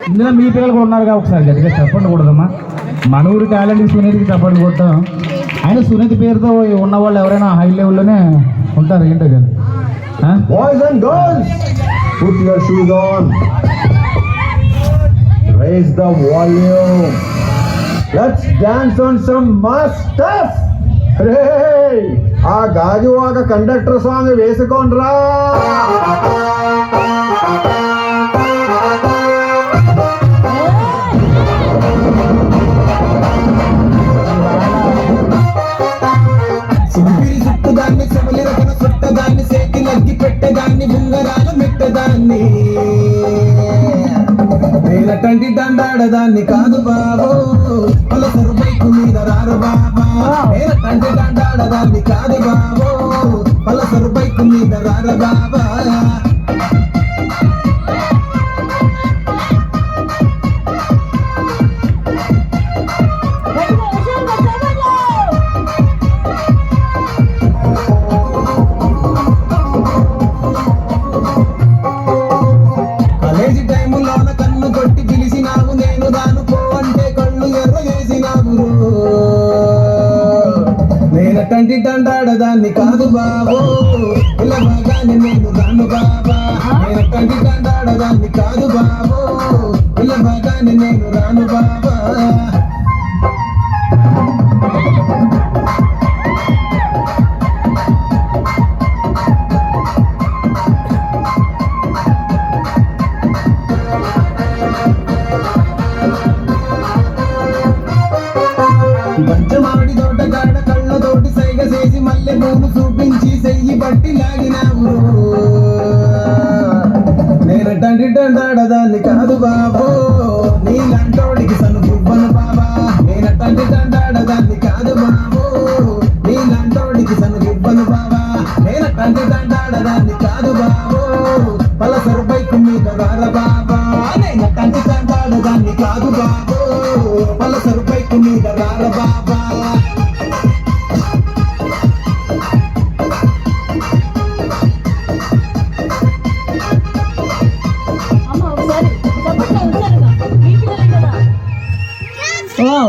ఇందులో మీ పిల్లలు కూడా ఉన్నారుగా, ఒకసారి గట్టిగా చెప్పండి కూడదమ్మా. మన ఊరి టాలెంట్ సునీతికి చెప్పండి కొట్టాం. ఆయన సునీతి పేరుతో ఉన్న వాళ్ళు ఎవరైనా హై లెవెల్లోనే ఉంటారు. ఏంటో కదా. Boys and girls, put your shoes on. Raise the volume. Let's dance on some mass stuff. Hey, ఆ గాజువాక కండక్టర్ సాంగ్ వేసుకోండ్రా. దాన్ని చెమలి రకన చుట్టదాన్ని సేకి లగ్గి పెట్టేదాన్ని ఉంగరాలు మెట్టదాన్ని నేనటంటి దండాడదాన్ని కాదు బాబు పలసరు బైకు మీద రారు బాబా. నేనటంటి దండాడదాన్ని కాదు బాబు పలసరు బైకు మీద రారు బాబా. నేనటంటి దండాడదాన్ని కాదు బాబు ఇలా బాగానే నేను రాను బాబా. నేనటంటి దండాడదాన్ని కాదు బాబు ఇలా బాగానే నేను రాను బాబా. పంచమాడి తోటగాడ కళ్ళతోటి సైగ చేసి మల్లె పూలు చూపించి చెయ్యి బట్టి లాగినావు. నేనటంటి దండాడదాన్ని కాదు బాబు నీలాంటోడికి సను గువ్వను బాబా. నేనటంటి దండాడదాన్ని కాదు బాబు నీలాంటోడికి సను గువ్వను బాబా. నేనటంటి దండాడదాన్ని కాదు బాబు పలసరు బైకు మీద రార బాబా. నేనటంటి దండాడదాన్ని కాదు బాబు పలసరు బైకు మీద రార బాబా. Wow.